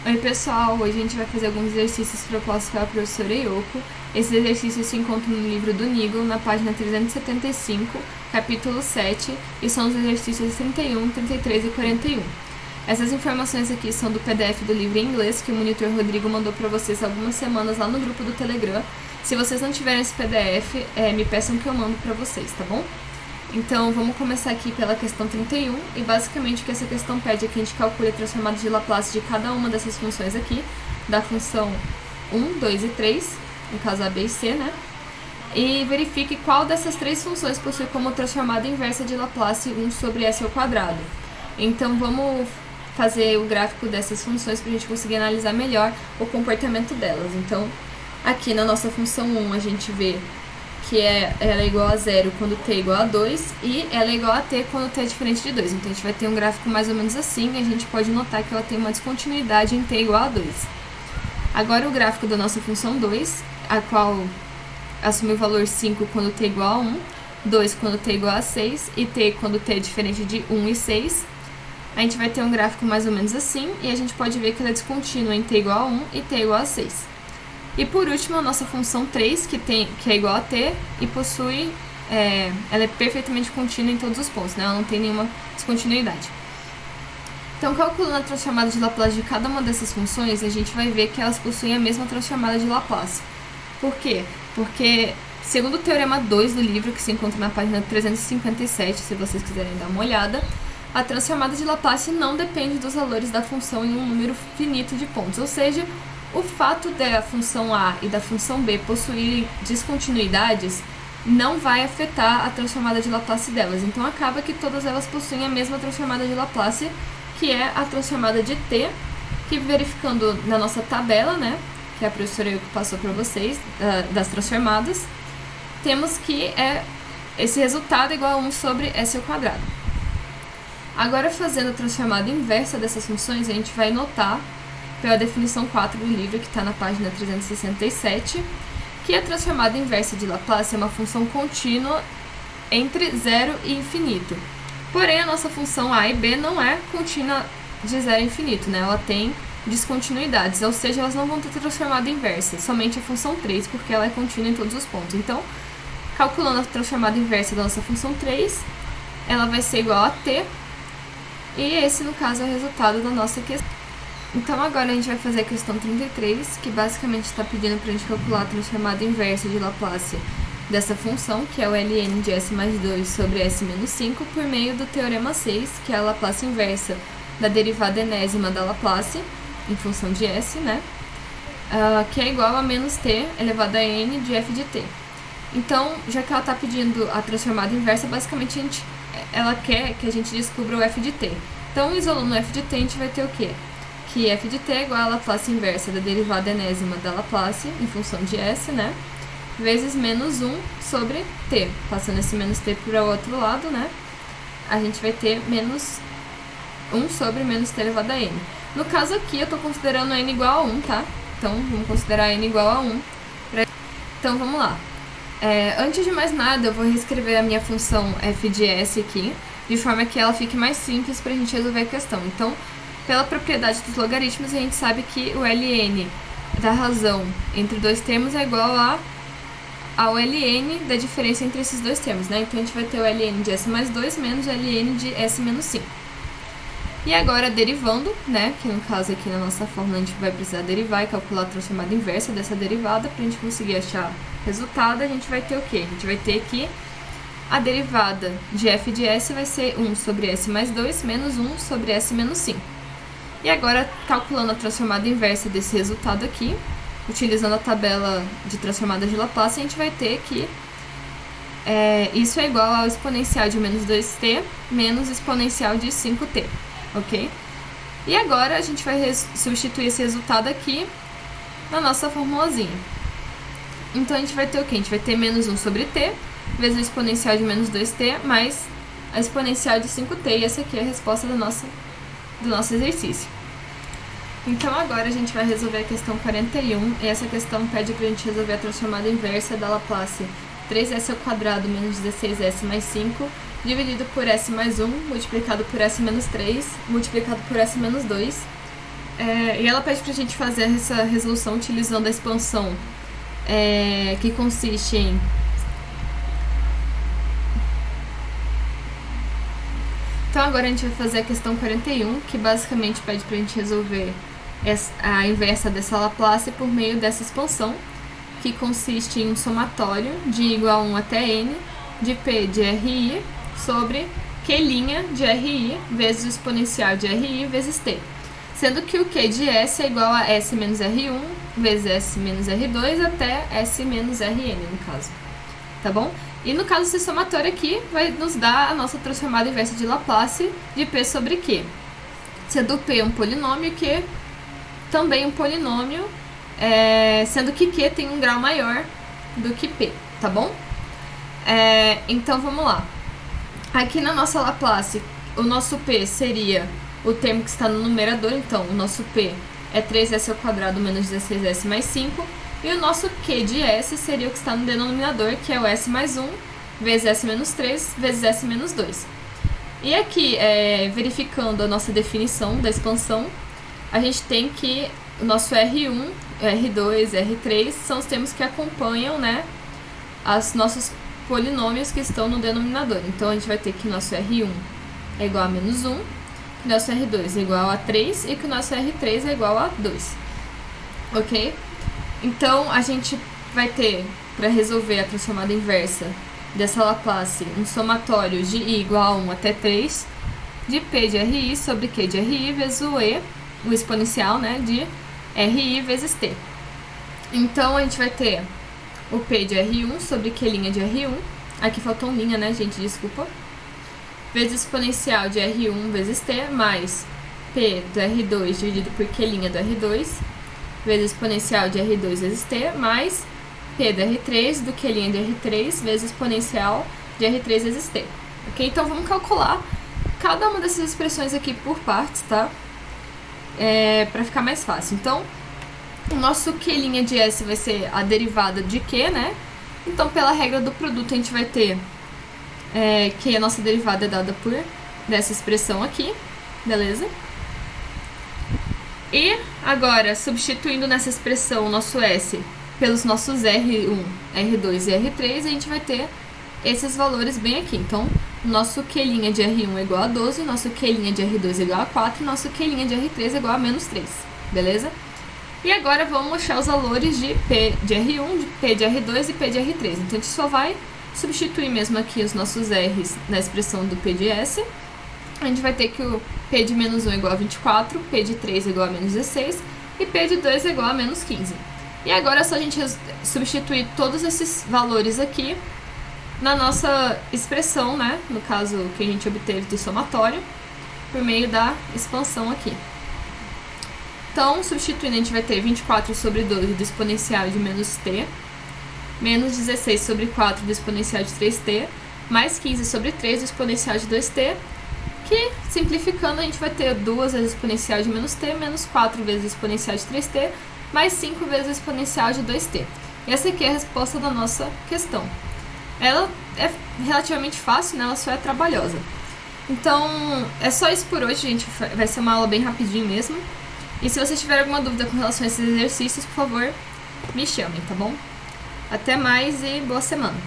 Oi pessoal, hoje a gente vai fazer alguns exercícios propostos pela professora Yoko. Esses exercícios se encontram no livro do Nigel, na página 375, capítulo 7, e são os exercícios 31, 33 e 41. Essas informações aqui são do PDF do livro em inglês, que o monitor Rodrigo mandou para vocês há algumas semanas lá no grupo do Telegram. Se vocês não tiverem esse PDF, me peçam que eu mando para vocês, tá bom? Então, vamos começar aqui pela questão 31, e basicamente o que essa questão pede é que a gente calcule a transformada de Laplace de cada uma dessas funções aqui, da função 1, 2 e 3, no caso A, B e C, né? E verifique qual dessas três funções possui como transformada inversa de Laplace 1 sobre S ao quadrado. Então, vamos fazer o gráfico dessas funções para a gente conseguir analisar melhor o comportamento delas. Então, aqui na nossa função 1, a gente vê que ela é igual a 0 quando t é igual a 2 e ela é igual a t quando t é diferente de 2. Então, a gente vai ter um gráfico mais ou menos assim e a gente pode notar que ela tem uma descontinuidade em t igual a 2. Agora, o gráfico da nossa função 2, a qual assume o valor 5 quando t é igual a 1, 2 quando t é igual a 6 e t quando t é diferente de 1 e 6. A gente vai ter um gráfico mais ou menos assim e a gente pode ver que ela é descontínua em t igual a 1 e t igual a 6. E por último, a nossa função 3, que é igual a t e possui, ela é perfeitamente contínua em todos os pontos, né? Ela não tem nenhuma descontinuidade. Então, calculando a transformada de Laplace de cada uma dessas funções, a gente vai ver que elas possuem a mesma transformada de Laplace. Por quê? Porque, segundo o Teorema 2 do livro, que se encontra na página 357, se vocês quiserem dar uma olhada, a transformada de Laplace não depende dos valores da função em um número finito de pontos, ou seja, o fato da função A e da função B possuírem descontinuidades não vai afetar a transformada de Laplace delas. Então, acaba que todas elas possuem a mesma transformada de Laplace, que é a transformada de t, que verificando na nossa tabela, né, que a professora Yoko passou para vocês, das transformadas, temos que esse resultado é igual a 1 sobre s ao quadrado. Agora, fazendo a transformada inversa dessas funções, a gente vai notar, pela definição 4 do livro, que está na página 367, que a transformada inversa de Laplace é uma função contínua entre 0 e infinito. Porém, a nossa função A e B não é contínua de 0 a infinito, né? Ela tem descontinuidades, ou seja, elas não vão ter transformada inversa, somente a função 3, porque ela é contínua em todos os pontos. Então, calculando a transformada inversa da nossa função 3, ela vai ser igual a t, e esse, no caso, é o resultado da nossa questão. Então, agora a gente vai fazer a questão 33, que basicamente está pedindo para a gente calcular a transformada inversa de Laplace dessa função, que é o ln de s mais 2 sobre s menos 5, por meio do Teorema 6, que é a Laplace inversa da derivada enésima da Laplace, em função de s, né? Que é igual a menos t elevado a n de f de t. Então, já que ela está pedindo a transformada inversa, basicamente ela quer que a gente descubra o f de t. Então, isolando o f de t, a gente vai ter o quê? Que f de t é igual a Laplace inversa da derivada enésima da Laplace, em função de s, né? Vezes menos 1 sobre t. Passando esse menos t para o outro lado, né? A gente vai ter menos 1 sobre menos t elevado a n. No caso aqui, eu estou considerando n igual a 1, tá? Então, vamos considerar n igual a 1. Então, vamos lá. Antes de mais nada, eu vou reescrever a minha função f de s aqui, de forma que ela fique mais simples para a gente resolver a questão. Então, pela propriedade dos logaritmos, a gente sabe que o ln da razão entre dois termos é igual ao ln da diferença entre esses dois termos, né? Então, a gente vai ter o ln de s mais 2 menos o ln de s menos 5. E agora, derivando, né? Que no caso aqui na nossa fórmula a gente vai precisar derivar e calcular a transformada inversa dessa derivada. Para a gente conseguir achar o resultado, a gente vai ter o quê? A gente vai ter que a derivada de f de s vai ser 1 sobre s mais 2 menos 1 sobre s menos 5. E agora, calculando a transformada inversa desse resultado aqui, utilizando a tabela de transformada de Laplace, a gente vai ter que isso é igual ao exponencial de menos 2t menos exponencial de 5t, ok? E agora, a gente vai substituir esse resultado aqui na nossa formulazinha. Então, a gente vai ter o quê? A gente vai ter menos 1 sobre t, vezes o exponencial de menos 2t, mais a exponencial de 5t, e essa aqui é a resposta do nosso exercício. Então, agora a gente vai resolver a questão 41, e essa questão pede para a gente resolver a transformada inversa da Laplace 3s ao quadrado menos 16s mais 5, dividido por s mais 1, multiplicado por s menos 3, multiplicado por s menos 2, E ela pede pra gente fazer essa resolução utilizando a expansão que consiste em Então agora a gente vai fazer a questão 41, que basicamente pede pra gente resolver a inversa dessa Laplace por meio dessa expansão, que consiste em um somatório de igual a 1 até n de P de RI sobre Q' de RI vezes o exponencial de RI vezes T. Sendo que o Q de S é igual a S menos R1 vezes S menos R2 até S menos Rn, no caso. Tá bom? E no caso desse somatório aqui, vai nos dar a nossa transformada inversa de Laplace de P sobre Q. Sendo P um polinômio, Q também um polinômio, sendo que Q tem um grau maior do que P, tá bom? Então vamos lá. Aqui na nossa Laplace, o nosso P seria o termo que está no numerador, então o nosso P é 3s ao quadrado menos 16s mais 5, e o nosso Q de S seria o que está no denominador, que é o S mais 1 vezes S menos 3 vezes S menos 2. E aqui, verificando a nossa definição da expansão, a gente tem que o nosso R1, R2, R3 são os termos que acompanham, né, os nossos polinômios que estão no denominador. Então a gente vai ter que o nosso R1 é igual a menos 1, que o nosso R2 é igual a 3 e que o nosso R3 é igual a 2. Ok? Então a gente vai ter, para resolver a transformada inversa dessa Laplace, um somatório de I igual a 1 até 3 de P de RI sobre Q de RI vezes o exponencial, né, de RI vezes T. Então a gente vai ter o P de R1 sobre Q' de R1, aqui faltou linha, né, gente, desculpa, vezes o exponencial de R1 vezes T, mais P do R2 dividido por Q' do R2, vezes o exponencial de R2 vezes T, mais P do R3 do Q' de R3 vezes o exponencial de R3 vezes T. Ok? Então vamos calcular cada uma dessas expressões aqui por partes, tá? Para ficar mais fácil. Então, o nosso Q' de S vai ser a derivada de Q, né? Então, pela regra do produto, a gente vai ter que a nossa derivada é dada por dessa expressão aqui, beleza? E agora, substituindo nessa expressão o nosso S pelos nossos R1, R2 e R3, a gente vai ter esses valores bem aqui. Então, nosso Q' de R1 é igual a 12, nosso Q' de R2 é igual a 4, nosso Q' de R3 é igual a menos 3, beleza? E agora vamos achar os valores de P de R1, de P de R2 e P de R3. Então, a gente só vai substituir mesmo aqui os nossos R's na expressão do P de S. A gente vai ter que o P de menos 1 é igual a 24, P de 3 é igual a menos 16 e P de 2 é igual a menos 15. E agora é só a gente substituir todos esses valores aqui na nossa expressão, né? No caso que a gente obteve do somatório, por meio da expansão aqui. Então, substituindo, a gente vai ter 24 sobre 12 do exponencial de menos t, menos 16 sobre 4 do exponencial de 3t, mais 15 sobre 3 do exponencial de 2t, que, simplificando, a gente vai ter 2 vezes o exponencial de menos t, menos 4 vezes o exponencial de 3t, mais 5 vezes o exponencial de 2t. Essa aqui é a resposta da nossa questão. Ela é relativamente fácil, né? Ela só é trabalhosa. Então, é só isso por hoje, gente. Vai ser uma aula bem rapidinho mesmo. E se vocês tiverem alguma dúvida com relação a esses exercícios, por favor, me chamem, tá bom? Até mais e boa semana!